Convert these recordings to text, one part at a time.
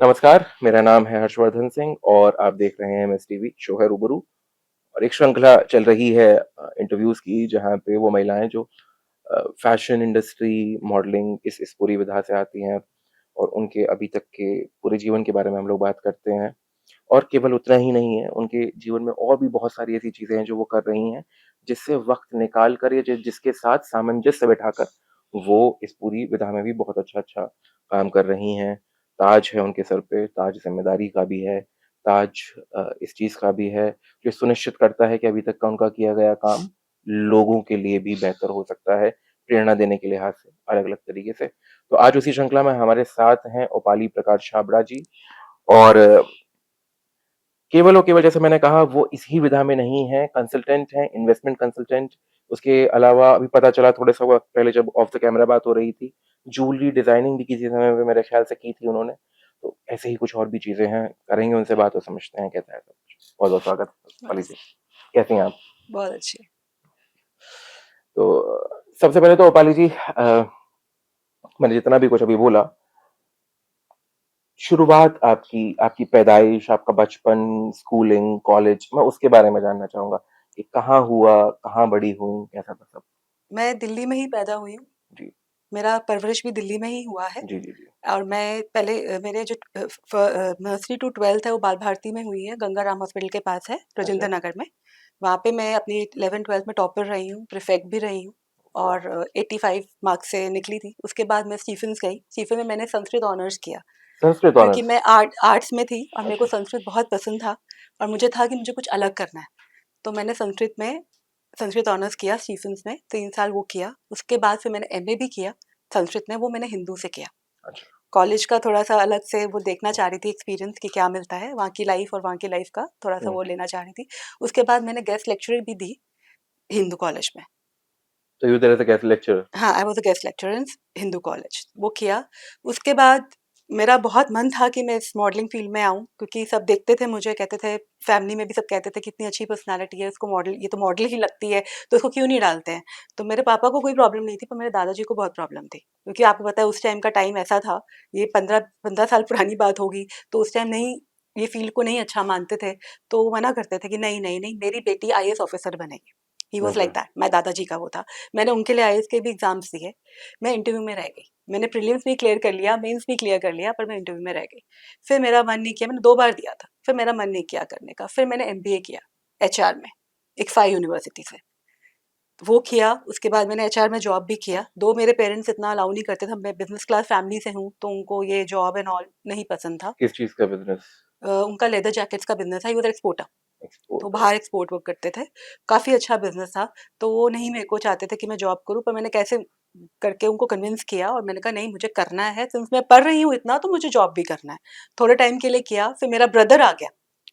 नमस्कार, मेरा नाम है हर्षवर्धन सिंह और आप देख रहे हैं एमएस टीवी शो है रूबरू। और एक श्रृंखला चल रही है इंटरव्यूज़ की, जहाँ पे वो महिलाएँ जो फैशन इंडस्ट्री, मॉडलिंग इस पूरी विधा से आती हैं और उनके अभी तक के पूरे जीवन के बारे में हम लोग बात करते हैं। और केवल उतना ही नहीं है, उनके जीवन में और भी बहुत सारी ऐसी चीज़ें हैं जो वो कर रही हैं, जिससे वक़्त निकाल कर या जिसके साथ सामंजस्य बिठाकर वो इस पूरी विधा में भी बहुत अच्छा-अच्छा काम कर रही हैं। ताज है उनके सर पे, ताज ज़िम्मेदारी का भी है, ताज इस चीज़ का भी है, जो सुनिश्चित करता है कि अभी तक का उनका किया गया काम लोगों के लिए भी बेहतर हो सकता है, प्रेरणा देने के लिहाज से, अलग-अलग तरीके से। तो आज उसी श्रृंखला में हमारे साथ हैं ओपाली प्रकाश छाबड़ा जी। और केवल और केवल जैसे मैंने कहा वो इसी विधा में नहीं है, कंसल्टेंट हैं, इन्वेस्टमेंट कंसल्टेंट। उसके अलावा अभी पता चला थोड़े-सा वक़्त पहले जब ऑफ द कैमरा बात हो रही थी, ज्वेलरी डिज़ाइनिंग भी किसी समय पे मेरे ख़्याल से की थी उन्होंने। तो ऐसे ही कुछ और भी चीज़ें हैं, करेंगे उनसे बात और समझते हैं कैसा है सब कुछ। बहुत-बहुत स्वागत ओपाली जी, बस, कैसी हैं आप? बहुत अच्छी। तो सबसे पहले तो ओपाली जी मैंने जितना भी कुछ अभी बोला, शुरुआत आपकी आपकी पैदाइश, आपका बचपन, स्कूलिंग, कॉलेज, मैं उसके बारे में जानना चाहूँगा कि कहाँ हुआ, कहाँ बड़ी हुईं, कैसा था सब? मैं दिल्ली में ही पैदा हुई हूँ। जी। मेरा परवरिश भी दिल्ली में ही हुआ है जी, जी, जी। और मैं पहले मेरे जो नर्सरी टू 12th है वो बाल भारती में हुई है, गंगाराम हॉस्पिटल के पास है, अच्छा। राजेंद्र नगर में। वहाँ पे मैं अपनी 11th-12th में टॉपर रही हूँ, प्रीफेक्ट भी रही हूँ वाह! और 85 मार्क्स से निकली थी। उसके बाद मैं स्टीफेंस गई। स्टीफेन में मैंने संस्कृत ऑनर्स किया संस्कृत क्योंकि ऑनर्स। मैं आर्ट्स में थी और मेरे को अच्छा। संस्कृत बहुत पसंद था और मुझे था कि मुझे कुछ अलग करना है। तो मैंने संस्कृत ऑनर्स किया स्टीफेंस में, 3 साल वो किया। उसके बाद फिर मैंने एमए भी किया संस्कृत में, वो मैंने हिंदू से किया। अच्छा। कॉलेज का थोड़ा-सा अलग से वो देखना चाह रही थी एक्सपीरियंस कि क्या मिलता है, वहाँ की लाइफ़ और वहाँ की लाइफ़ का थोड़ा-सा हुँ। वो लेना चाह रही थी। उसके बाद मैंने गेस्ट लेक्चरर भी दी हिंदू कॉलेज में। तो you there as a guest lecturer. हाँ, I was a guest lecturer in Hindu college, वो किया। उसके बाद मेरा बहुत मन था कि मैं इस मॉडलिंग फ़ील्ड में आऊँ क्योंकि सब देखते थे मुझे, कहते थे फैमिली में भी सब कहते थे कितनी अच्छी पर्सनैलिटी है, इसको मॉडल ये तो मॉडल ही लगती है, तो इसको क्यों नहीं डालते हैं? तो मेरे पापा को कोई प्रॉब्लम नहीं थी, पर मेरे दादाजी को बहुत प्रॉब्लम थी। क्योंकि आपको पता है उस टाइम का टाइम ऐसा था, ये 15 साल पुरानी बात होगी, तो उस टाइम नहीं ये फ़ील्ड को नहीं अच्छा मानते थे, तो वो मना करते थे कि नहीं, नहीं, नहीं, मेरी बेटी आईएएस ऑफ़िसर बनेगी। He was okay. Like that, मेरे दादाजी का वो था। मैंने उनके लिए आईएएस के भी एग्ज़ाम्स दिए। मैं इंटरव्यू में रह गई। मैंने प्रीलिम्स भी क्लियर कर लिया, मेंस भी क्लियर कर लिया, पर मैं इंटरव्यू में रह गई। फिर मेरा मन नहीं किया, मैंने 2 बार दिया था, फिर मेरा मन नहीं किया करने का। फिर मैंने एमबीए किया एचआर में, इक्फा यूनिवर्सिटी से। वो किया, उसके बाद मैंने एचआर में जॉब भी किया। दो मेरे पेरेंट्स इतना अलाउ नहीं करते थे, मैं बिज़नेस क्लास फैमिली से हूँ, तो उनको ये जॉब एंड ऑल नहीं पसंद था। किस चीज़ का बिज़नेस? उनका लेदर जैकेट्स का बिज़नेस था, ही वाज़ एक्सपोर्टर। तो एक्सपोर्ट। बाहर एक्सपोर्ट वो करते थे, काफ़ी अच्छा बिज़नेस था। तो वो नहीं मेरे को चाहते थे कि मैं जॉब करूँ, पर मैंने कैसे करके उनको कन्विंस किया और मैंने कहा नहीं मुझे करना है, सिंस मैं पढ़ रही हूँ इतना तो मुझे जॉब भी करना है। थोड़े टाइम के लिए किया, फिर मेरा ब्रदर आ गया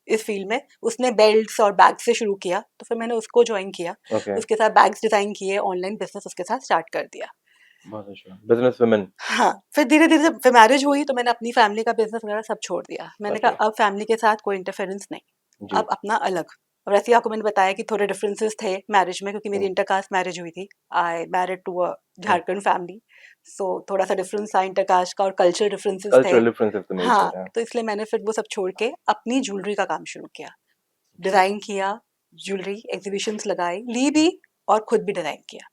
इस फ़ील्ड में, उसने बेल्ट्स और बैग्स से शुरू किया, तो फिर मैंने उसको जॉइन किया। ओके। उसके साथ बैग्स डिज़ाइन किए, ऑनलाइन बिज़नेस उसके साथ स्टार्ट कर दिया। बहुत अच्छा। Business woman. हाँ, फिर धीरे-धीरे जब फिर मैरिज हुई तो मैंने अपनी फैमिली का बिज़नेस वगैरह सब छोड़ दिया। मैंने कहा अच्छा। अब फैमिली के साथ कोई इंटरफेरेंस नहीं, जी। अब अपना अलग। और वैसे ही आपको मैंने बताया कि थोड़े डिफरेंसेस थे मैरिज में क्योंकि मेरी हुँ, इंटरकास्ट मैरिज हुई थी। I married to a hmm. Jharkhand family, so थोड़ा-सा डिफरेंस था इंटरकास्ट का और कल्चरल डिफरेंसेस थे। कल्चरल डिफरेंसेस तो हाँ, मेजर हैं। तो इसलिए मैंने फिर वो सब छोड़ के अपनी ज्वेलरी का काम शुरू किया। डिज़ाइन किया, ज्वेलरी एग्ज़िबिशन्स लगाई, ली भी और खुद भी डिज़ाइन किया।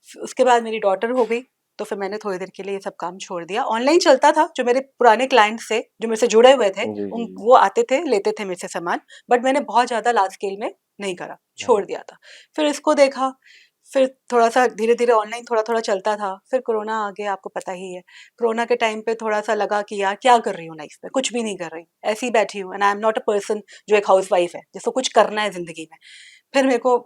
उसके बाद मेरी डॉटर हो गई, तो फिर मैंने थोड़ी देर के लिए ये सब काम छोड़ दिया। ऑनलाइन चलता था, जो मेरे पुराने क्लाइंट्स थे, जो मेरे से जुड़े हुए थे, जी, जी, उन जी। वो आते थे, लेते थे मेरे से सामान, बट मैंने बहुत ज़्यादा लार्ज स्केल में नहीं करा, हुँ। छोड़ दिया था। फिर इसको देखा, फिर थोड़ा-सा धीरे-धीरे ऑनलाइन थोड़ा-थोड़ा चलता था, फिर कोरोना आ गया, आपको पता ही है। कोरोना के टाइम पे थोड़ा-सा लगा कि यार क्या कर रही हूँ लाइफ में? कुछ भी नहीं कर रही, ऐसे ही बैठी हूँ and I am not a person जो एक हाउसवाइफ है, जिसको कुछ करना है ज़िंदगी में। फिर मेरे को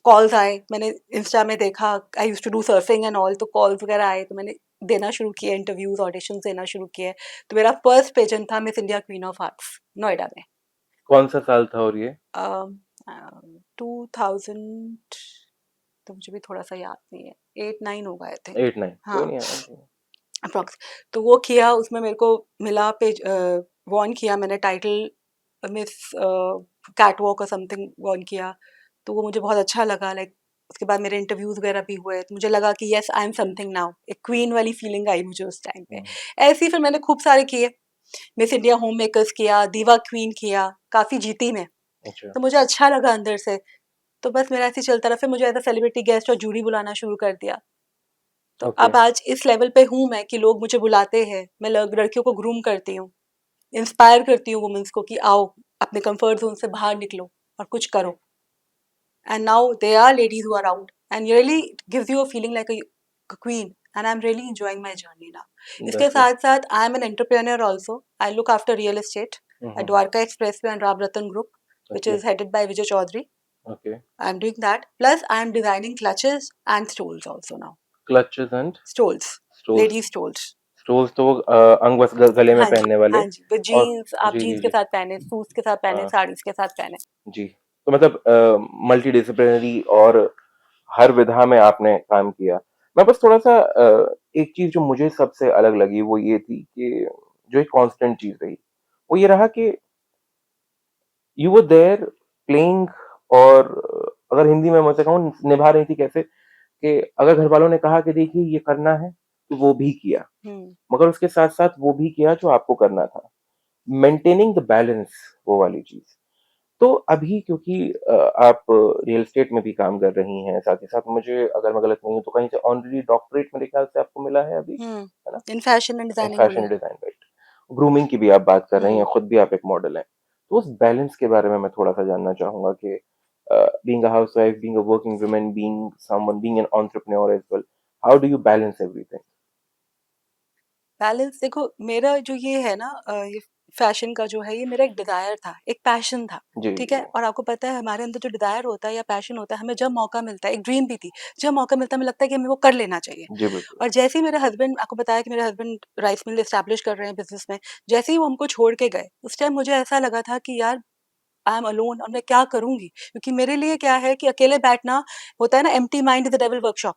कॉल्स आए, मैंने इंस्टा में देखा, I used to do surfing and all, तो कॉल्स वगैरह आए, तो मैंने देना शुरू किए, इंटरव्यूज़, ऑडिशंस देना शुरू किए। तो मेरा फर्स्ट पेजेंट था miss India queen of arts, Noida में। कौन-सा साल था और ये? 2000, तो मुझे भी थोड़ा-सा याद नहीं है, 8-9 होगा आई थिंक। 8-9 कोई हाँ, नहीं आया। अप्रॉक्स। तो वो किया, उसमें मेरे को मिला वॉन किया मैंने टाइटल मिस कैटवॉक और समथिंग वॉन किया, तो वो मुझे बहुत अच्छा लगा। लाइक उसके बाद मेरे इंटरव्यूज़ वगैरह भी हुए, तो मुझे लगा कि yes I am something now, एक क्वीन वाली फीलिंग आई मुझे उस टाइम पे। हुँ। ऐसे ही फिर मैंने खूब सारे किए। मिस इंडिया होम मेकर्स किया, दीवा क्वीन किया, काफ़ी जीती मैं। अच्छा, तो मुझे अच्छा लगा अंदर से। तो बस मेरा ऐसे ही चलता रहा, फिर मुझे एज़ अ सेलिब्रिटी गेस्ट और जूरी बुलाना शुरू कर दिया। तो ओके, अब आज इस लेवल पे हूँ मैं कि लोग मुझे बुलाते हैं, मैं लड़कियों को ग्रूम करती हूँ, इंस्पायर करती हूँ वुमेन्स को कि आओ, अपने कंफर्ट ज़ोन से बाहर निकलो और कुछ करो। And now there are ladies who are out and really it gives you a feeling like a queen, and I'm really enjoying my journey now. इसके दैट्स गुड। साथ साथ I am an entrepreneur also. I look after real estate hmm, at hmm, hmm, Dwarka Expressway and Ram Ratan Group, which okay, is headed by Vijay Chaudhary. Okay. I'm doing that. Plus I am designing clutches and stoles also now. Clutches and Stoles, stoles. ladies stoles. Stoles तो वो अंग बस गले में हाँ जी, पहनने वाले हाँ जी, वो और जीन्स, आप जी, जी, जीन्स के जी। साथ पहने, सूट्स के साथ पहने, हाँ, साड़ीज के साथ पहने। जी। तो मतलब मल्टीडिसिप्लिनरी और हर विधा में आपने काम किया। मैं बस थोड़ा-सा एक चीज़ जो मुझे सबसे अलग लगी वो ये थी कि जो एक कांस्टेंट चीज़ रही, वो ये रहा कि यू वर देयर प्लेइंग और अगर हिंदी में मैं उसे कहूँ निभा रही थी कैसे कि अगर घरवालों ने कहा कि देखिए ये करना है, तो वो भी किया। हुँ। मगर उसके साथ-साथ वो भी किया जो आपको करना था। मेंटेनिंग द बैलेंस वो वाली चीज़। तो अभी क्योंकि आप रियल एस्टेट में भी काम कर रही हैं, साथ ही साथ मुझे अगर मैं गलत नहीं हूँ तो कहीं से ऑनरेडी डॉक्टरेट मेरे ख्याल से आपको मिला है अभी, हुँ। है ना? In fashion and in designing हुई फैशन है। Design, right. ग्रूमिंग की भी आप बात कर रही हैं, हुँ। खुद भी आप एक मॉडल हैं। तो उस बैलेंस के बारे में मैं थोड़ा-सा जानना चाहूँगा कि being a housewife, being a working woman, being someone, being an entrepreneur as well, how do you balance everything? Balance देखो, मेरा जो ये है ना ये फैशन का जो है, ये मेरा एक डिज़ायर था, एक पैशन था, जी, ठीक जी। है? और आपको पता है हमारे अंदर जो डिज़ायर होता है या पैशन होता है, हमें जब मौका मिलता है, एक ड्रीम भी थी, जब मौका मिलता है हमें लगता है कि हमें वो कर लेना चाहिए। जी, बिल्कुल। और जैसे ही मेरे हस्बैंड, आपको बताया कि मेरे हस्बैंड राइस मिल एस्टेब्लिश कर रहे हैं बिज़नेस में, जैसे ही वो हमको छोड़ के गए, उस टाइम मुझे ऐसा लगा था कि यार आई एम अलोन और मैं क्या करूँगी? क्योंकि मेरे लिए क्या है कि अकेले बैठना होता है ना, empty mind is the devil workshop.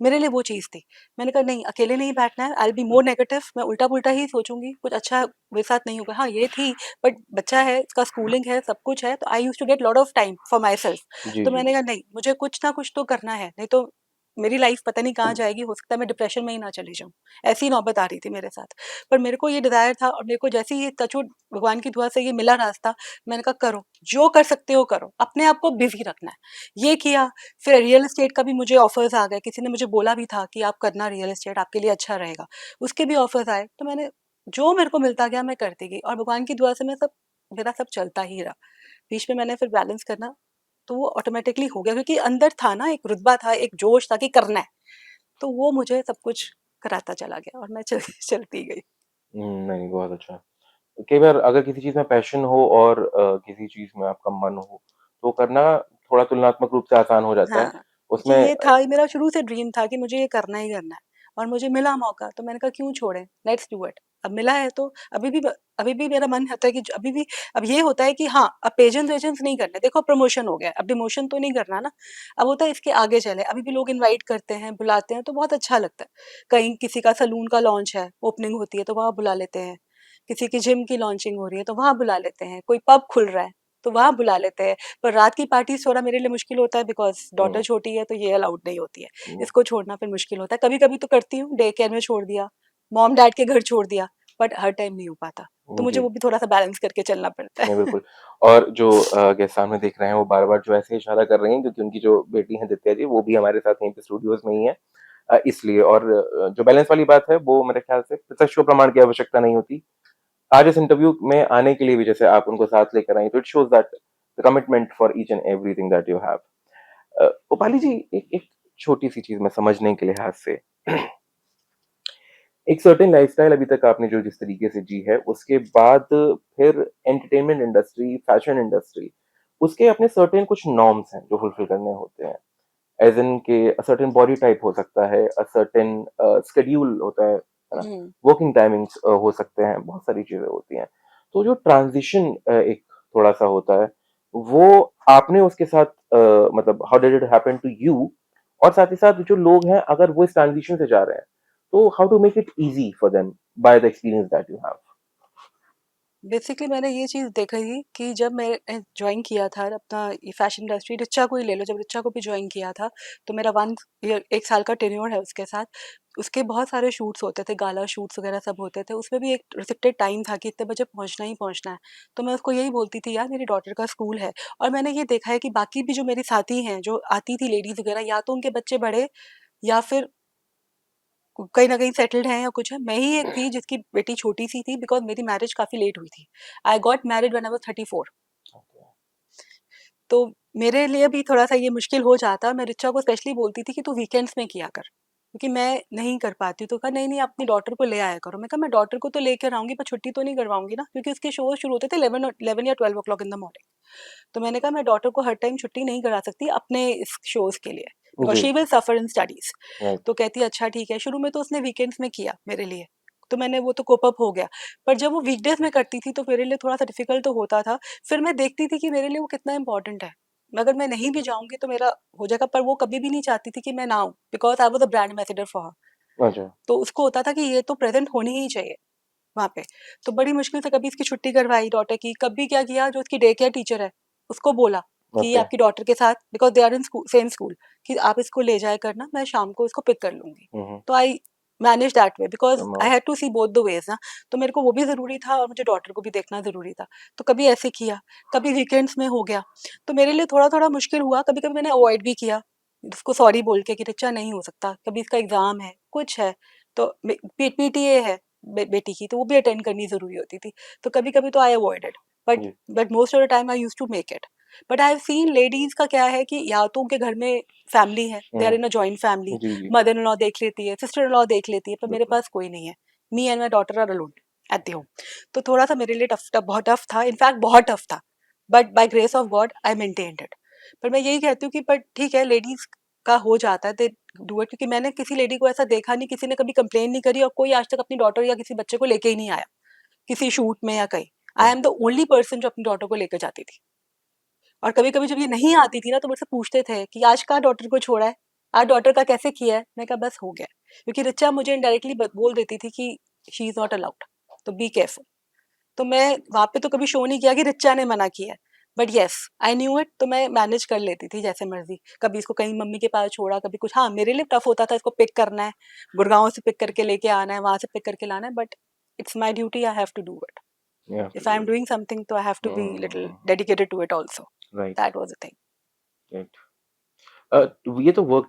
मेरे लिए वो चीज़ थी। मैंने कहा नहीं, अकेले नहीं बैठना है, आई विल बी मोर नेगेटिव, मैं उल्टा-पुल्टा ही सोचूँगी, कुछ अच्छा मेरे साथ नहीं होगा। हाँ, ये थी, बट बच्चा है, इसका स्कूलिंग है, सब कुछ है, तो I used to get lot of time for myself. जी, तो जी, मैंने जी। कहा नहीं, मुझे कुछ ना कुछ तो करना है, नहीं तो मेरी लाइफ पता नहीं कहाँ जाएगी, हो सकता है मैं डिप्रेशन में ही ना चली जाऊँ। ऐसी नौबत आ रही थी मेरे साथ। पर मेरे को ये डिज़ायर था और मेरे को जैसे ही ये टच वुड भगवान की दुआ से ये मिला रास्ता, मैंने कहा करो, जो कर सकते हो करो, अपने आप को बिज़ी रखना है। ये किया, फिर रियल एस्टेट का भी मुझे ऑफ़र्स आ गए, किसी ने मुझे बोला भी था कि आप करना रियल एस्टेट, आपके लिए अच्छा रहेगा। उसके भी ऑफ़र्स आए, तो मैंने जो मेरे को मिलता गया मैं करती गई और भगवान की दुआ से मेरा सब चलता ही रहा। बीच में मैंने फिर बैलेंस करना, तो वो ऑटोमैटिकली हो गया क्योंकि अंदर था ना, एक रुतबा था, एक जोश था कि करना है, तो वो मुझे सब कुछ कराता चला गया और मैं चलती गई। नहीं, बहुत अच्छा। कई बार अगर किसी चीज़ में पैशन हो और किसी चीज़ में आपका मन हो, तो करना थोड़ा तुलनात्मक रूप से आसान हो जाता है। हाँ, क्योंकि उसमें ये था, ये मेरा शुरू से ड्रीम था कि मुझे ये करना ही करना है और मुझे मिला मौका, तो मैंने कहा क्यों छोड़ें, लेट्स डू इट। अब मिला है तो अभी भी मेरा मन होता है कि अभी भी अब ये होता है कि हाँ, अब पेजेंस-वेजेंस नहीं करने, देखो प्रमोशन हो गया, अब डिमोशन तो नहीं करना ना। अब होता है इसके आगे चले, अभी भी लोग इनवाइट करते हैं, बुलाते हैं तो बहुत अच्छा लगता है। कहीं किसी का सैलून का लॉन्च है, ओपनिंग होती है तो वहाँ बुला लेते हैं। किसी की जिम की लॉन्चिंग हो रही है तो वहाँ बुला लेते हैं, कोई पब खुल रहा है, तो वहाँ बुला लेते हैं। पर रात की पार्टीज़ थोड़ा मेरे लिए मुश्किल होता है बिकॉज़ डॉटर हुँ, छोटी है तो ये अलाउड नहीं होती है। हुँ, इसको छोड़ना फिर मुश्किल होता है। कभी-कभी तो करती हूँ, डे केयर में छोड़ दिया, मॉम-डैड के घर छोड़ दिया, बट हर टाइम नहीं हो पाता। तो मुझे जी। वो भी थोड़ा-सा बैलेंस करके चलना पड़ता नहीं, है। बिल्कुल। और जो गेस्ट सामने देख रहे हैं वो बार-बार जो ऐसे इशारा कर रही हैं क्योंकि उनकी जो बेटी हैं दित्या जी, वो भी हमारे साथ यहीं पे स्टूडियोज़ में ही हैं। इसलिए और जो बैलेंस वाली बात है वो मेरे ख्याल से प्रत्यक्ष प्रमाण की आवश्यकता नहीं होती। आज इस इंटरव्यू में आने के लिए भी जैसे आप उनको साथ लेकर आई, तो it shows that the commitment for each and everything that you have. Rupali ji, एक एक छोटी-सी चीज़ मैं समझने के लिहाज़ से एक सर्टेन लाइफ़स्टाइल अभी तक आपने जो जिस तरीके से जी है, उसके बाद फिर एंटरटेनमेंट इंडस्ट्री, फैशन इंडस्ट्री, उसके अपने सर्टेन कुछ नॉर्म्स हैं जो फुलफ़िल करने होते हैं। एज़ इन के सर्टेन बॉडी टाइप हो सकता है, सर्टेन शेड्यूल होता है ना? हुँ। वर्किंग टाइमिंग्स हो सकते हैं, बहुत सारी चीज़ें होती हैं। तो जो ट्रांज़िशन एक थोड़ा-सा होता है, वो आपने उसके साथ मतलब how did it happen to you? और साथ ही साथ जो लोग हैं, अगर वो इस ट्रांज़िशन से जा रहे हैं, तो how to make it easy for them by the experience that you have? Basically मैंने ये चीज़ देखी थी कि जब मैं जॉइन किया था अपना ये फैशन इंडस्ट्री, रिचा को ही ले लो, जब रिचा को भी जॉइन किया था तो मेरा 1 ईयर 1 साल का टेन्योर है उसके साथ। उसके बहुत सारे शूट्स होते थे, गाला शूट्स वगैरह सब होते थे। उसमें भी एक रिस्ट्रिक्टेड टाइम था कि इतने बजे पहुँचना ही पहुँचना है। तो मैं उसको यही बोलती थी, यार मेरी डॉटर का स्कूल है। और मैंने ये देखा है कि बाकी भी जो मेरी साथी हैं, जो आती थी लेडीज़ वगैरह, या तो उनके बच्चे बड़े या फिर कहीं न कहीं सेटल्ड हैं या कुछ है। मैं ही एक थी जिसकी बेटी छोटी-सी थी, बिकॉज़ मेरी मैरिज काफ़ी लेट हुई थी। I got married when I was 34। Okay. तो मेरे लिए भी थोड़ा-सा ये मुश्किल हो जाता। मैं रिचा को स्पेशली बोलती थी कि तू वीकेंड्स में किया कर, क्योंकि मैं नहीं कर पाती। तो कहा नहीं-नहीं अपनी डॉटर को ले आया करो। मैं कहा मैं डॉटर को तो लेकर आऊँगी पर छुट्टी तो नहीं करवाऊँगी ना, क्योंकि उसके शो शुरू होते थे 11 या 12 ओ क्लॉक इन द मॉर्निंग। तो मैंने कहा मैं डॉटर को हर टाइम छुट्टी नहीं करा सकती अपने इस शोज़ के लिए, बिकॉज़ जी, she will suffer in studies. Right. तो कहती है अच्छा ठीक है। शुरू में तो उसने वीकेंड्स में किया मेरे लिए, तो मैंने वो तो कोप अप हो गया। पर जब वो वीकडेज़ में करती थी तो मेरे लिए थोड़ा-सा डिफ़िकल्ट तो होता था। फिर मैं देखती थी कि मेरे लिए वो कितना इम्पोर्टेंट है। अगर मैं नहीं भी जाऊँगी तो मेरा हो जाएगा, पर वो कभी भी नहीं चाहती थी कि मैं ना आऊँ, because I was a brand ambassador for her. अच्छा। तो उसको होता था कि ये तो प्रेज़ेंट होनी ही चाहिए वहाँ पे। तो बड़ी मुश्किल से कभी इसकी छुट्टी करवाई डॉटर की, कभी क्या किया, जो उसकी डे केयर टीचर है, उसको बोला कि ये ओके। आपकी डॉटर के साथ, because they are in same school, कि आप इसको ले जाया करना, मैं शाम को इसको पिक कर लूँगी। हुँ, हुँ। तो I manage that way, because I समझ। Had to see both the ways ना। तो मेरे को वो भी ज़रूरी था और मुझे डॉटर को भी देखना ज़रूरी था। तो कभी ऐसे किया, कभी वीकेंड्स में हो गया। तो मेरे लिए थोड़ा-थोड़ा मुश्किल हुआ, कभी-कभी मैंने अवॉइड भी किया, उसको सॉरी बोल के कि रिचा नहीं हो सकता, कभी इसका एग्ज़ाम है, कुछ है, तो पीटीए है बेटी की, तो वो भी अटेंड करनी ज़रूरी होती थी। तो कभी-कभी तो आई अवॉइडेड, बट जी। But most of the time I used to make it. But I have seen ladies का क्या है कि या तो उनके घर में फैमिली है, दे आर हुँ। इन अ जॉइंट फैमिली, जी, जी, मदर इन लॉ देख लेती है, सिस्टर इन लॉ देख लेती है, पर मेरे बिल्कुल। पास कोई नहीं है। Me and my daughter are alone at the home. तो थोड़ा-सा मेरे लिए टफ टफ बहुत टफ था, इनफैक्ट बहुत टफ था। But by grace of God I maintained it. पर मैं यही कहती हूँ कि बट ठीक है, लेडीज़ का हो जाता है, दे डू इट, क्योंकि मैंने किसी लेडी को ऐसा देखा नहीं, किसी ने कभी कंप्लेन नहीं करी और कोई आज तक अपनी डॉटर या किसी बच्चे को लेके ही नहीं आया, किसी शूट में या कहीं। आई हुँ। एम द ओनली पर्सन जो अपनी डॉटर को लेकर जाती थी। और कभी-कभी जब ये नहीं आती थी ना, तो मुझसे पूछते थे कि आज कहाँ डॉटर को छोड़ा है? आज डॉटर का कैसे किया है? मैंने कहा बस हो गया। क्योंकि रिचा मुझे इनडायरेक्टली बोल देती थी कि शी इज़ नॉट अलाउड, तो बी केयरफुल। तो मैं वहाँ पे तो कभी शो नहीं किया कि रिचा ने मना किया है। But yes, I knew it, तो मैं मैनेज कर लेती थी जैसे मर्ज़ी। कभी इसको कहीं मम्मी के पास छोड़ा, कभी कुछ। हाँ, मेरे लिए टफ होता था, इसको पिक करना है, गुड़गाँव से पिक करके लेके आना है, वहाँ से पिक करके लाना है, but it's my duty, I have to do it. You have to if I do um it. Doing something तो I have to be little hmm, dedicated to it also. Right, that was the thing. Right. ये तो work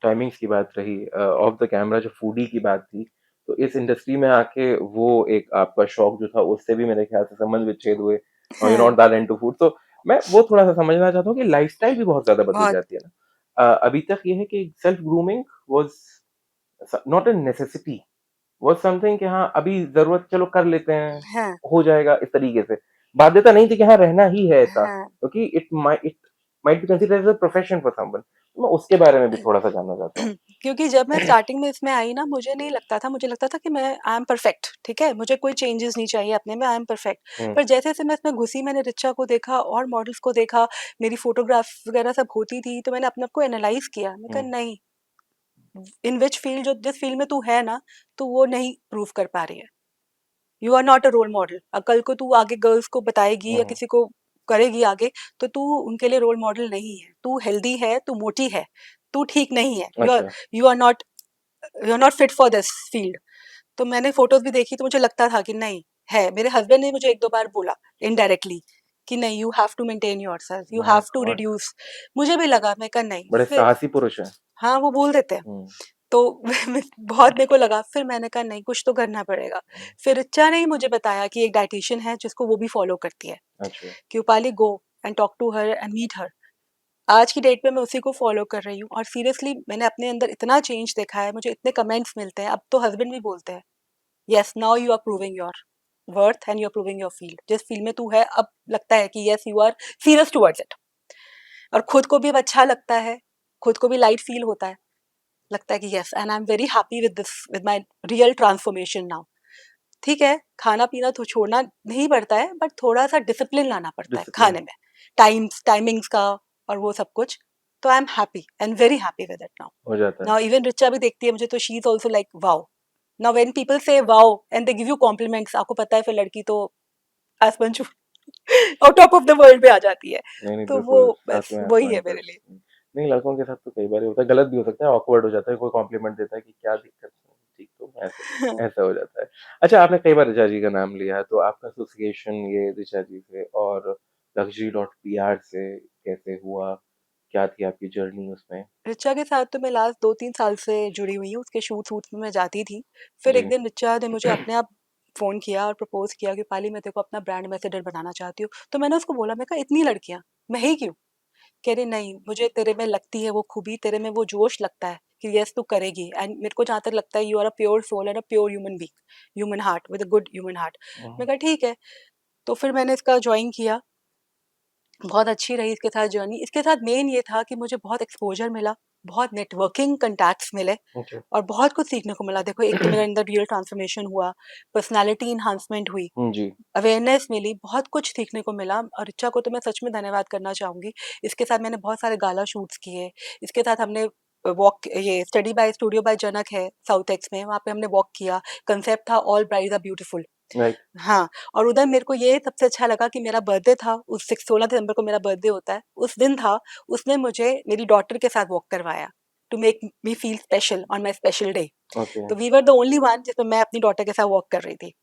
timings की बात रही। Off the camera जो foodie की बात थी, तो इस इंडस्ट्री में आके वो एक आपका शौक जो था उससे भी मेरे ख्याल से संबंध विच्छेद हुए और यू आर हाँ, नॉट दैट इनटू फूड। तो मैं वो थोड़ा-सा समझना चाहता हूँ कि लाइफ़स्टाइल भी बहुत ज़्यादा बदल बहुत। जाती है ना। अभी तक ये है कि self grooming was not a necessity, was something कि हाँ, अभी ज़रूरत चलो कर लेते हैं, हाँ, हो जाएगा इस तरीके से। बाध्यता नहीं थी कि हाँ, रहना ही है ऐसा, हाँ। क्योंकि it might be considered as a profession for someone. मैं उसके बारे में भी थोड़ा-सा जानना चाहता हूँ। क्योंकि जब मैं स्टार्टिंग में इसमें आई ना, मुझे नहीं लगता था, मुझे लगता था कि मैं आई एम परफेक्ट, ठीक है? मुझे कोई चेंजेस नहीं चाहिए अपने में, आई एम परफेक्ट। हुँ, पर जैसे-जैसे मैं इसमें घुसी, मैंने रिचा को देखा और मॉडल्स को देखा, मेरी फ़ोटोग्राफ्स वगैरह सब होती थी, तो मैंने अपने आप को एनालाइज़ किया। मैंने कहा हुँ, नहीं, इन व्हिच फील्ड, जो जिस फील्ड में तू है ना, तू वो नहीं प्रूव कर पा रही है। You are not a role model. कल को तू आगे गर्ल्स को बताएगी हुँ, या हुँ। किसी को करेगी आगे, तो तू उनके लिए रोल मॉडल नहीं है। तू हेल्दी है, तू मोटी है, तू ठीक नहीं है। अच्छा, you are not you are not fit for this field. तो मैंने फोटोज़ भी देखी तो मुझे लगता था कि नहीं, है। मेरे हस्बैंड ने मुझे 1-2 बार बोला इनडायरेक्टली कि नहीं, you have to maintain yourself, you my have to God! Reduce. मुझे भी लगा, मैं कहा नहीं। बड़े फिर साहसी पुरुष हैं। हाँ, वो बोल देते हैं। हुँ, तो बहुत मेरे को लगा, फिर मैंने कहा नहीं, कुछ तो करना पड़ेगा। हुँ, फिर रिचा ने ही मुझे बताया कि एक डायटीशियन है जिसको वो भी फॉलो करती है, अच्छा, कि Rupali go and talk to her and meet her. आज की डेट में मैं उसी को फॉलो कर रही हूँ और सीरियसली मैंने अपने अंदर इतना चेंज देखा है, मुझे इतने कमेंट्स मिलते हैं, अब तो हस्बैंड भी बोलते हैं, yes now you are proving your worth and you are proving your field. जिस फील्ड में तू है, अब लगता है कि yes you are serious towards it. और खुद को भी अब अच्छा लगता है, खुद को भी लाइट फील होता है, लगता है कि yes and I am very happy with this, with my real transformation now. ठीक है, खाना-पीना तो छोड़ना नहीं पड़ता है, बट थोड़ा-सा डिसिप्लिन लाना पड़ता है डिसिप्लिन खाने में, टाइमिंग्स का और वो सब कुछ। तो I am happy and very happy with it now. हो जाता है। नाउ इवन रिचा भी देखती है मुझे, तो she is also like wow. Now when people say wow and they give you compliments, आपको पता है फिर लड़की तो आसमान छू और टॉप ऑफ द वर्ल्ड पे आ जाती है। नहीं, नहीं, तो वो बिल्कुल, साथ बस में वही आसमान है पर। मेरे लिए। नहीं, लड़कों के साथ तो कई बार ये होता है, गलत भी हो सकता है, ऑकवर्ड हो जाता है, कोई कॉम्प्लीमेंट देता है कि क्या दिक्कत है, ठीक तो ऐसे ऐसा हो जाता है। अच्छा, आपने कई बार ऋचा जी का नाम लिया है, तो आपका एसोसिएशन ये ऋचा जी से और luxury.pr से कैसे हुआ? क्या थी आपकी जर्नी उसमें? ऋचा के साथ तो मैं लास्ट 2-3 साल से जुड़ी हुई हूँ, उसके शूट्स में मैं जाती थी। फिर जी। एक दिन ऋचा ने मुझे अपने आप फ़ोन किया और प्रपोज़ किया कि पाली मैं तेरे को अपना ब्रांड एम्बेसडर बनाना चाहती हूँ। तो मैंने उसको बोला, मैं कहा इतनी लड़कियाँ, मैं ही क्यों? कह रही नहीं, मुझे तेरे में लगती है वो खूबी, तेरे में वो जोश लगता है कि यस तू करेगी, एंड मेरे को जहाँ तक लगता है you are a pure soul and a pure human being, human heart with a good human heart. Hmm, मैं कहा ठीक है। तो फिर मैंने इसका जॉइन किया, बहुत अच्छी रही इसके साथ जर्नी। इसके साथ मेन ये था कि मुझे बहुत एक्सपोज़र मिला, बहुत नेटवर्किंग कॉन्टैक्ट्स मिले अच्छा। और बहुत कुछ सीखने को मिला। देखो, एक तो मेरे अंदर रियल ट्रांसफॉर्मेशन हुआ, पर्सनैलिटी एनहांसमेंट हुई, जी। अवेयरनेस मिली, बहुत कुछ सीखने को मिला और ऋचा को तो मैं सच में धन्यवाद करना चाहूँगी। इसके साथ मैंने बहुत सारे गाला शूट्स किए, इसके साथ हमने वॉक, ये स्टडी बाय स्टूडियो बाय जनक है साउथ एक्स में, वहाँ पे हमने वॉक किया। कांसेप्ट था all brides are beautiful. Right. हाँ, और उधर मेरे को ये सबसे अच्छा लगा कि मेरा बर्थडे था, उस 16 दिसंबर को मेरा बर्थडे होता है, उस दिन था, उसने मुझे मेरी डॉटर के साथ वॉक करवाया, to make me feel special on my special day. Okay. तो we were the only one जिसमें मैं अपनी डॉटर के साथ वॉक कर रही थी।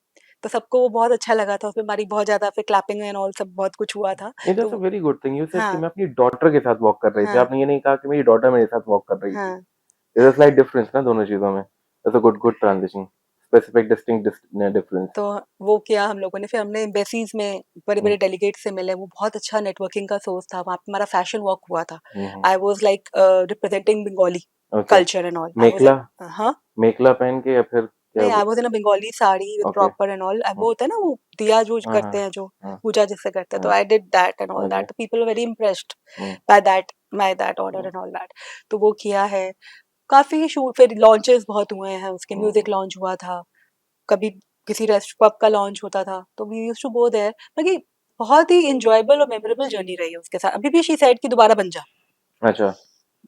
तो सबको वो बहुत अच्छा लगा था, उसमें हमारी बहुत ज़्यादा फिर क्लैपिंग एंड ऑल सब बहुत कुछ हुआ था। नहीं, दैट्स अ तो very good thing. You said कि हाँ, मैं अपनी डॉटर के साथ वॉक कर रही थी। हाँ, आपने ये नहीं कहा कि मेरी डॉटर मेरे साथ वॉक कर रही थी। हाँ। There is a slight difference ना दोनों चीज़ों में। That's a good good transition. Specific distinct difference. तो वो किया हम लोगों ने, फिर हमने एम्बेसीज़ में हुँ, बड़े-बड़े डेलीगेट्स से मिले, वो बहुत अच्छा नेटवर्किंग का सोर्स था, वहाँ पे हमारा फैशन वॉक हुआ था। Hmm, hmm. I was like representing Bengali okay. Culture and all. I was mekhela हाँ? मेखला पहन के या फिर क्या नहीं, आई वो? Was in a Bengali sari with okay. Proper and all. वो हुँ। होता है ना, वो दिया जो हाँ, करते हाँ। हैं, जो हाँ, पूजा जिससे करते हैं, तो हाँ। I did that and all that. Okay. तो people were very impressed hmm, by that order hmm, and all that. तो वो किया है। काफ़ी शूट, फिर लॉन्चेस बहुत हुए हैं उसके, हुँ, म्यूज़िक हुँ। लॉन्च हुआ था, कभी किसी रेस्ट पब का लॉन्च होता था, तो we used to go there. बाकी बहुत ही एन्जॉयबल और मेमोरेबल जर्नी रही है उसके साथ। अभी भी शी सेड कि दोबारा बन जा अच्छा।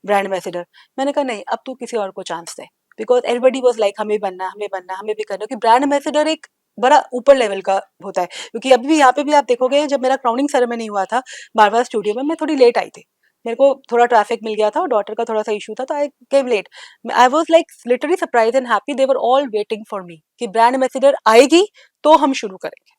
Brand ambassador. मैंने कहा नहीं, अब तू किसी और को chance they, because everybody was like हमें बनना है, हमें बनना है, हमें भी करना है, क्योंकि ब्रांड एम्बेसडर एक बड़ा ऊपर लेवल का होता है। क्योंकि अभी भी यहाँ पे भी आप देखोगे, जब मेरा क्राउनिंग सेरेमनी हुआ था बारवा स्टूडियो में, मैं थोड़ी लेट आई थी। मेरे को थोड़ा ट्रैफिक मिल गया था और डॉटर का थोड़ा-सा इश्यू था, तो I came late. I was like literally surprised and happy, they were all waiting for me कि ब्रांड एम्बेसडर आएगी तो हम शुरू करेंगे।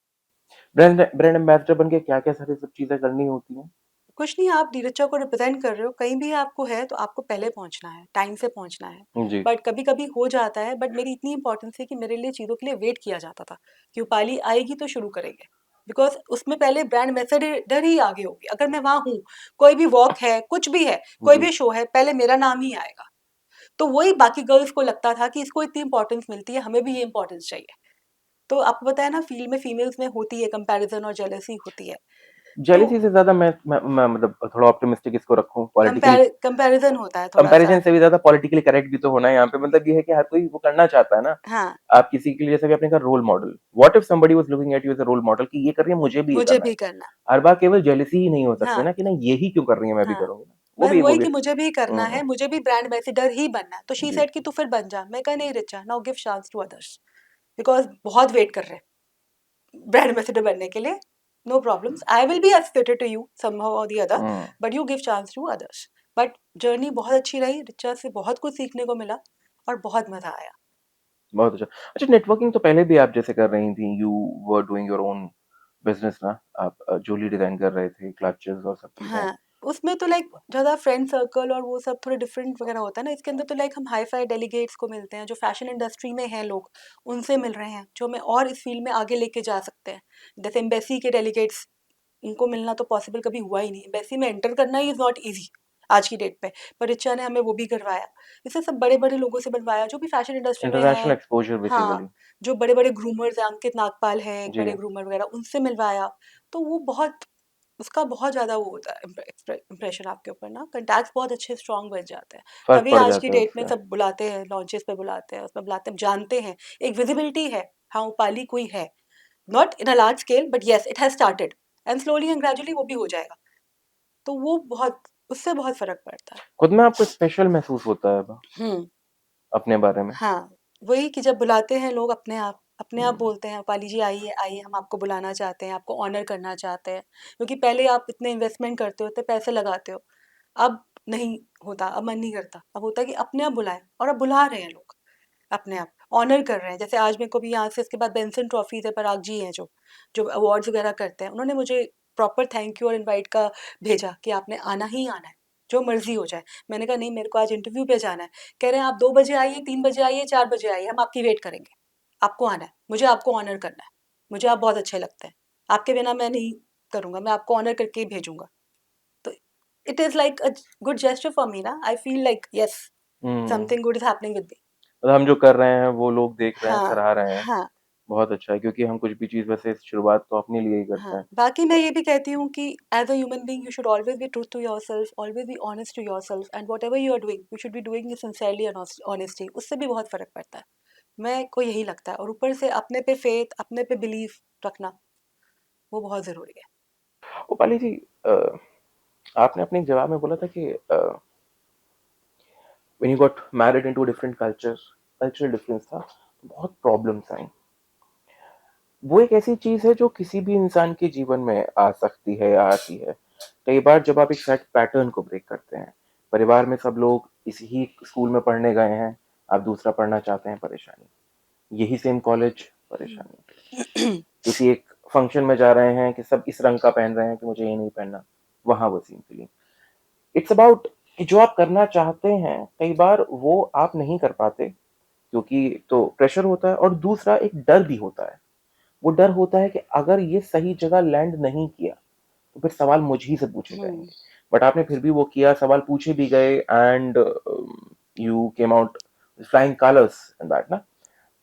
ब्रांड ब्रांड एम्बेसडर बन के क्या-क्या सारी सब चीज़ें करनी होती हैं? कुछ नहीं, आप नीरजा को रिप्रेजेंट कर रहे हो, कहीं भी आपको है तो आपको पहले पहुँचना है, टाइम से पहुँचना है। जी। बट कभी-कभी हो जाता है, बट मेरी इतनी इम्पोर्टेंस है कि मेरे लिए चीज़ों के लिए वेट किया जाता था, कि रूपाली आएगी तो शुरू करेंगे। बिकॉज़ उसमें पहले ब्रांड एम्बेसडर ही आगे होगी। अगर मैं वहाँ हूँ, कोई भी वॉक है, कुछ भी है, कोई जी। भी शो है, पहले मेरा नाम ही आएगा। तो वही बाकी गर्ल्स को लगता था कि इसको इतनी इम्पोर्टेंस मिलती है, हमें भी ये इम्पोर्टेंस चाहिए। तो आपको पता है ना, फील्ड में फीमेल्स में होती है कंपैरिज़न और जेलसी होती है। तो जेलसी से ज़्यादा मैं मतलब थोड़ा ऑप्टिमिस्टिक इसको रखूँ पॉलिटिकली कंपैरिज़न होता है थोड़ा-सा। कंपैरिज़न से भी ज़्यादा पॉलिटिकली करेक्ट भी तो होना है यहाँ पे मतलब ये है कि हर कोई वो करना चाहता है ना। हाँ। आप किसी के लिए जैसे कि आपने कहा role model. What if somebody was looking at you as a role model कि ये कर रही है मुझे भी ये मुझे करना है। भी करना। हर बार केवल जेलसी ही नहीं हो सकती है हाँ, ना कि नहीं ये ही क्यों कर रही है मैं भी हाँ। करूँगी ना। बस वो वही भी कि मुझे भी करना है, हुँ, मुझे भी ब्रांड एम्बेसडर ही बनना है। तो शी जी। सेड कि तू फिर बन जा। मैं कहा नहीं Richa, now give chance to others, because बहुत वेट कर रहे हैं ब्रांड एम्बेसडर बनने के लिए। No problems, I will be associated to you somehow और the other, hmm, but you give chance to others. But journey बहुत अच्छी रही, रिचा से बहुत कुछ सीखने को मिला और बहुत मज़ा आया। बहुत अच्छा। अच्छा नेटवर्किंग तो पहले भी आप जैसे कर रही थी, you were doing your own business ना? आप ज्वेलरी डिज़ाइन कर रहे थे, क्लचेज़ और सब चीज़ें। हाँ, उसमें तो लाइक ज़्यादा फ्रेंड सर्कल और वो सब थोड़ा डिफरेंट वगैरह होता है ना, इसके अंदर तो लाइक हम हाई-फाई डेलीगेट्स को मिलते हैं, जो फैशन इंडस्ट्री में हैं लोग, उनसे मिल रहे हैं, जो हमें और इस फील्ड में आगे लेके जा सकते हैं। जैसे एम्बेसी के डेलीगेट्स, इनको मिलना तो पॉसिबल कभी हुआ ही नहीं। एम्बेसी में एंटर करना ही इज़ नॉट ईज़ी आज की डेट पे, पर रिचा ने हमें वो भी करवाया। इससे सब बड़े-बड़े लोगों से बनवाया, जो भी फैशन इंडस्ट्री में इंटरनेशनल हैं। एक्सपोज़र हाँ, बेसिकली। जो बड़े-बड़े ग्रूमर्स हैं, अंकित नागपाल हैं, एक जी, बड़े ग्रूमर वगैरह, उनसे मिलवाया। तो वो बहुत, उसका बहुत ज़्यादा वो होता है इम्प्रेशन आपके ऊपर ना, कॉन्टैक्ट्स बहुत अच्छे स्ट्रॉन्ग बन जाते हैं। फ़र्क तभी पड़ आज की जाता है डेट में उससे। सब बुलाते हैं, लॉन्चेस पे बुलाते हैं, उसमें बुलाते हैं, जानते हैं, एक विजिबिलिटी है, हाँ, पाली कोई है। Not in a large scale, but yes it has started and slowly and gradually वो भी हो जाएगा। तो वो बहुत, उससे बहुत फ़र्क पड़ता है। खुद में आपको स्पेशल महसूस होता है अब हुँ, अपने बारे में? हाँ, वही कि जब बुलाते हैं लोग अपने आप, अपने आप बोलते हैं, "पाली जी आइए, आइए हम आपको बुलाना चाहते हैं, आपको ऑनर करना चाहते हैं।" क्योंकि पहले आप इतने इन्वेस्टमेंट करते हो, इतने पैसे लगाते हो, अब नहीं होता, अब मन नहीं करता। अब होता है कि अपने आप बुलाएँ और अब बुला रहे हैं लोग, अपने आप, ऑनर कर रहे हैं। जैसे आज मेरे को भी यहाँ से इसके बाद बेंसन ट्रॉफीज़ है, पराग जी हैं जो अवार्ड्स वगैरह करते हैं, उन्होंने मुझे प्रॉपर थैंक यू और इनवाइट का भेजा कि आपने आना ही आना है, जो मर्ज़ी हो जाए। मैंने कहा नहीं मेरे को आज इंटरव्यू पे जाना है। कह रहे हैं आप 2 बजे आइए, 3 बजे आइए, 4 बजे आइए, हम आपकी वेट करेंगे। आपको आना है, मुझे आपको ऑनर करना है, मुझे आप बहुत अच्छे लगते हैं। आपके बिना मैं नहीं करूँगा, मैं आपको ऑनर करके ही भेजूँगा। तो it is like a good gesture for me ना, I feel like yes, hmm, something good is happening with me. मतलब हम जो कर रहे हैं वो लोग देख रहे हैं, हाँ, सराह रहे हैं, हाँ, बहुत अच्छा है क्योंकि हम कुछ भी चीज़ वैसे शुरुआत तो अपने लिए ही करते हाँ। हैं। बाकी मैं ये भी कहती हूँ कि as a human being you should always be true to yourself, always be honest to yourself and whatever you are doing, you should be doing it sincerely and honesty, उससे भी बहुत फ़र्क पड़ता है। मैं को यही लगता है और ऊपर से अपने पे फ़ेथ, अपने पे बिलीव रखना, वो बहुत ज़रूरी है। रूपाली जी, आपने अपने एक जवाब में बोला था कि when you got married into different cultural difference था, तो बहुत प्रॉब्लम्स आई। वो एक ऐसी चीज़ है जो किसी भी इंसान के जीवन में आ सकती है या आती है। कई बार जब आप एक सेट पैटर्न को ब्रेक करते हैं, परिवार में सब लोग इसी ही स्कूल में पढ़ने गए हैं, आप दूसरा पढ़ना चाहते हैं, परेशानी। यही सेम कॉलेज, परेशानी। हुँ। किसी एक फंक्शन में जा रहे हैं कि सब इस रंग का पहन रहे हैं कि मुझे ये नहीं पहनना, वहाँ वो सेम फीलिंग। इट्स अबाउट कि जो आप करना चाहते हैं, कई बार वो आप नहीं कर पाते क्योंकि तो प्रेशर होता है और दूसरा एक डर भी होता है। वो डर होता है कि अगर ये सही जगह लैंड नहीं किया, तो फिर सवाल मुझ ही से पूछे हुँ। जाएँगे। बट आपने फिर भी वो किया, सवाल पूछे भी गए and you came out flying colours in that ना।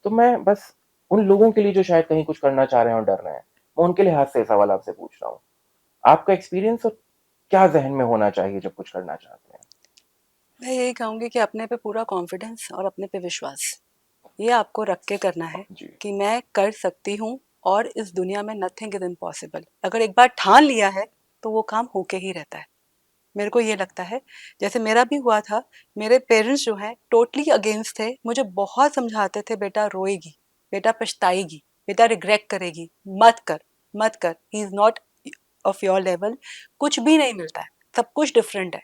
तो मैं बस उन लोगों के लिए जो शायद कहीं कुछ करना चाह रहे हैं और डर रहे हैं, मैं उनके लिहाज से सवाल आपसे पूछ रहा हूँ। आपका एक्सपीरियंस और क्या ज़हन में होना चाहिए जब कुछ करना चाहते हैं? मैं यही कहूँगी कि अपने पे पूरा कॉन्फिडेंस और अपने पे विश्वास, ये आपको रख के करना है जी। कि मैं कर सकती हूँ और इस दुनिया में नथिंग इज़ इम्पॉसिबल। अगर एक बार ठान लिया है, तो वो काम होके ही रहता है। मेरे को ये लगता है, जैसे मेरा भी हुआ था, मेरे पेरेंट्स जो हैं टोटली अगेंस्ट थे, मुझे बहुत समझाते थे बेटा रोएगी, बेटा पछताएगी, बेटा रिग्रेट करेगी, मत कर, मत कर, he is not of your level, कुछ भी नहीं मिलता है, सब कुछ डिफरेंट है।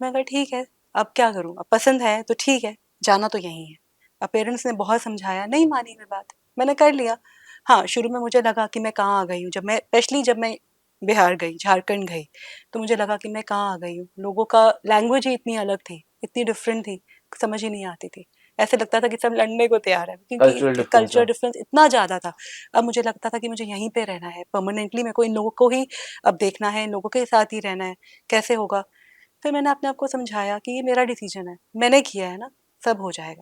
मैं कहा ठीक है, अब क्या करूँ? अब पसंद है तो ठीक है, जाना तो यहीं है। अब पेरेंट्स ने बहुत समझाया, नहीं मानी मैं बात, मैंने कर लिया। हाँ, शुरू में मुझे लगा कि मैं कहाँ आ गई हूँ, जब मैं बिहार गई, झारखंड गई, तो मुझे लगा कि मैं कहाँ आ गई हूँ। लोगों का लैंग्वेज ही इतनी अलग थी, इतनी डिफरेंट थी, समझ ही नहीं आती थी। ऐसे लगता था कि सब लड़ने को तैयार है, कल्चरल क्योंकि डिफरेंस कल्चर है। डिफरेंस इतना ज़्यादा था। अब मुझे लगता था कि मुझे यहीं पे रहना है, परमानेंटली मेरे को इन लोगों को ही अब देखना है, इन लोगों के साथ ही रहना है, कैसे होगा? फिर मैंने अपने आप को समझाया कि ये मेरा डिसीजन है, मैंने किया है ना, सब हो जाएगा,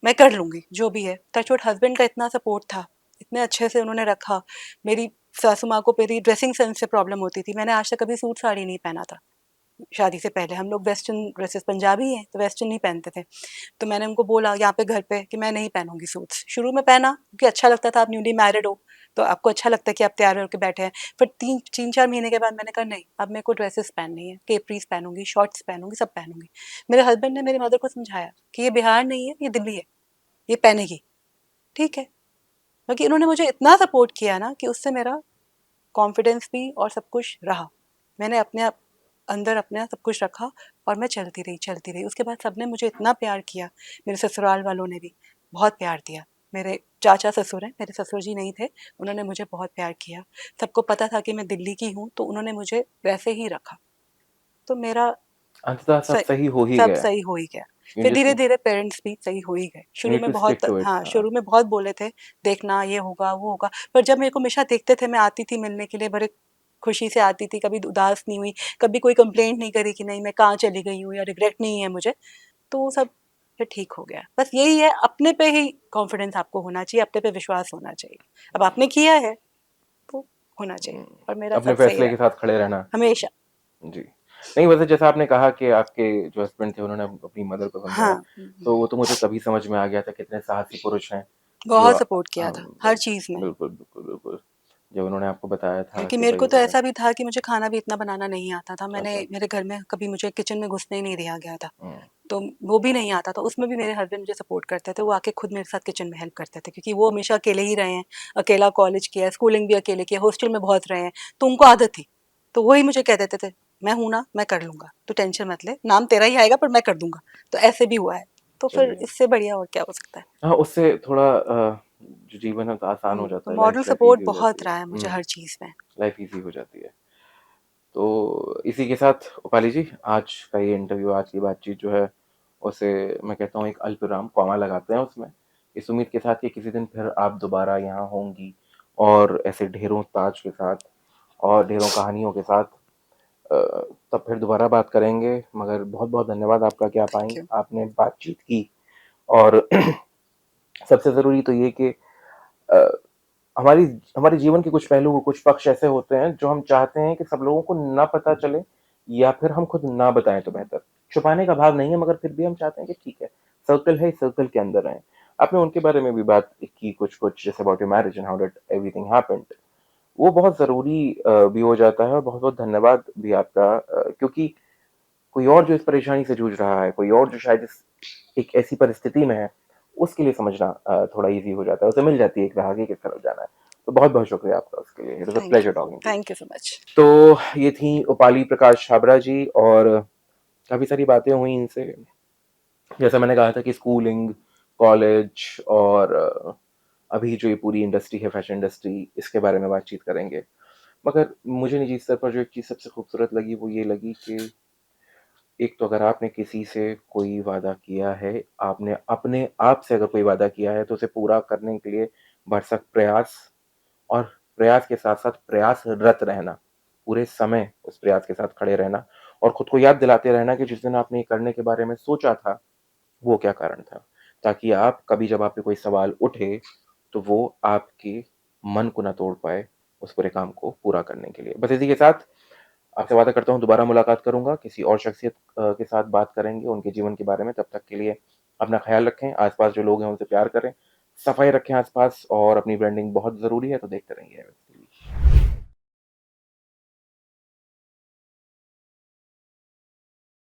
मैं कर लूँगी जो भी है। टच वुड हस्बैंड का इतना सपोर्ट था, इतने अच्छे से उन्होंने रखा। मेरी सासू माँ को मेरी ड्रेसिंग सेंस से प्रॉब्लम होती थी, मैंने आज तक कभी सूट साड़ी नहीं पहना था। शादी से पहले हम लोग वेस्टर्न ड्रेसेस, पंजाबी हैं तो वेस्टर्न ही पहनते थे। तो मैंने उनको बोला यहाँ पे घर पे कि मैं नहीं पहनूंगी सूट्स। शुरू में पहना क्योंकि अच्छा लगता था, आप न्यूली मैरिड हो तो आपको अच्छा लगता है कि आप तैयार होकर बैठे हैं। फिर तीन तीन चार महीने के बाद मैंने कहा नहीं, अब मेरे को ड्रेसेस पहननी है, केपरीज पहनूंगी, शॉर्ट्स पहनूंगी, सब पहनूंगी। मेरे हस्बैंड ने मेरी मदर को समझाया कि ये बिहार नहीं है, ये दिल्ली है, ये पहनेगी, ठीक है। क्योंकि इन्होंने मुझे इतना सपोर्ट किया ना कि उससे मेरा कॉन्फिडेंस भी और सब कुछ रहा। मैंने अपने आप अंदर अपने सब कुछ रखा और मैं चलती रही, चलती रही। उसके बाद सबने मुझे इतना प्यार किया, मेरे ससुराल वालों ने भी बहुत प्यार दिया। मेरे चाचा ससुर हैं, मेरे ससुर जी नहीं थे, उन्होंने मुझे बहुत प्यार किया। सबको पता था कि मैं दिल्ली की हूँ, तो उन्होंने मुझे वैसे ही रखा। तो मेरा अंततः सब स सही हो ही सब गया। सही हो ही गया। यू फिर जस्ट धीरे-धीरे पेरेंट्स भी सही हो ही गए। यू शुरू नीड में टू स्टिक बहुत टू इट। हाँ, हाँ। शुरू में बहुत बोले थे, देखना ये होगा, वो होगा। पर जब मेरे को हमेशा देखते थे, मैं आती थी मिलने के लिए, बड़े खुशी से आती थी, कभी उदास नहीं हुई, कभी कोई कंप्लेंट नहीं करी कि नहीं मैं कहाँ चली गई हूँ या रिग्रेट नहीं है मुझे। तो वो सब फिर ठीक हो गया। बस यही है, अपने पे ही कॉन्फिडेंस आपको होना चाहिए, अपने पे विश्वास होना चाहिए। अब आपने किया है, तो होना चाहिए और मेरा अपने सब सही फैसले रहा, के साथ खड़े रहना। हमेशा। जी। नहीं, वैसे जैसा आपने कहा कि आपके जो हस्बैंड थे उन्होंने अपनी मदर को समझाया, हाँ, तो वो तो मुझे तभी समझ में आ गया था कितने साहसी पुरुष हैं, जो बहुत सपोर्ट किया था, हर चीज़ में। बिल्कुल, बिल्कुल, बिल्कुल। जब उन्होंने आपको बताया था क्योंकि कि मेरे को भई तो ऐसा भी था कि मुझे खाना भी इतना बनाना नहीं आता था। अच्छा। मेरे घर में कभी मुझे किचन में घुसने ही नहीं दिया गया था। हुँ। तो वो भी नहीं आता था, उसमें भी मेरे हस्बैंड मुझे सपोर्ट करते थे, वो आके खुद मेरे साथ किचन में हेल्प करते थे क्योंकि वो हमेशा अकेले ही रहे हैं, अकेला कॉलेज किया है, स्कूलिंग भी अकेले किया, हॉस्टल में बहुत रहे हैं, तो उनको आदत थी। तो वही मुझे कह देते थे, "मैं हूँ ना, मैं कर लूँगा, तू टेंशन मत ले, नाम तेरा ही आएगा पर मैं कर दूँगा।" तो ऐसे भी हुआ है, तो फिर चलिए। इससे बढ़िया और क्या हो सकता है। हाँ, उससे थोड़ा जो जीवन है तो आसान हो तो जाता है, मॉरल लाइफ़ सपोर्ट ईज़ी हो बहुत जाती है। रहा है मुझे हर चीज़ में। लाइफ़ ईज़ी हो जाती है। तो इसी के साथ रूपाली जी, आज का ये इंटरव्यू, आज की बातचीत जो है, उसे मैं कहता हूँ एक अल्पविराम, कॉमा लगाते हैं उसमें। इस उम्मीद के साथ कि किसी दिन फिर आप दोबारा यहाँ होंगी और ऐसे ढेरों ताज के साथ और ढेरों कहानियों के साथ अ, तब फिर दोबारा बात करेंगे। मगर बहुत-बहुत धन्यवाद आपका कि आप थैंक आईं, यू। आपने बातचीत की और सबसे ज़रूरी तो ये कि अ, हमारी हमारे जीवन के कुछ पहलू, कुछ पक्ष ऐसे होते हैं जो हम चाहते हैं कि सब लोगों को ना पता चले या फिर हम खुद ना बताएँ तो बेहतर। छुपाने का भाव नहीं है मगर फिर भी हम चाहते हैं कि ठीक है, सर्कल है, इस सर्कल के अंदर रहें। आपने उनके बारे में भी बात की कुछ-कुछ, जैसे about your marriage and how did everything happened. वो बहुत ज़रूरी भी हो जाता है और बहुत-बहुत धन्यवाद भी आपका, क्योंकि कोई और जो इस परेशानी से जूझ रहा है, कोई और जो शायद इस एक ऐसी परिस्थिति में है, उसके लिए समझना थोड़ा ईज़ी हो जाता है, उसे मिल जाती है एक राह कि किस तरफ जाना है। तो बहुत-बहुत शुक्रिया आपका उसके लिए। It was a thank pleasure you. Talking to you. Thank you so much. तो ये थी रूपाली प्रकाश छाबरा जी और काफ़ी सारी बातें हुई इनसे। जैसा मैंने कहा था कि स्कूलिंग, कॉलेज और अभी जो ये पूरी इंडस्ट्री है, फैशन इंडस्ट्री, इसके बारे में बातचीत करेंगे। मगर मुझे निजी स्तर पर जो एक चीज़ सबसे खूबसूरत लगी, वो ये लगी कि एक तो अगर आपने किसी से कोई वादा किया है, आपने अपने आप से अगर कोई वादा किया है, तो उसे पूरा करने के लिए भरसक प्रयास और प्रयास के साथ-साथ प्रयासरत रहना, पूरे समय उस प्रयास के साथ खड़े रहना और खुद को याद दिलाते रहना कि जिस दिन आपने ये करने के बारे में सोचा था, वो क्या कारण था? ताकि आप कभी जब आप पे कोई सवाल उठे, तो वो आपके मन को ना तोड़ पाए, उस पूरे काम को पूरा करने के लिए। बस इसी के साथ आपसे वादा करता हूँ दोबारा मुलाकात करूँगा, किसी और शख्सियत के साथ बात करेंगे उनके जीवन के बारे में। तब तक के लिए अपना ख़्याल रखें, आस-पास जो लोग हैं उनसे प्यार करें, सफाई रखें आस-पास और अपनी ब्रांडिंग बहुत ज़रूरी है, तो देखते रहिए।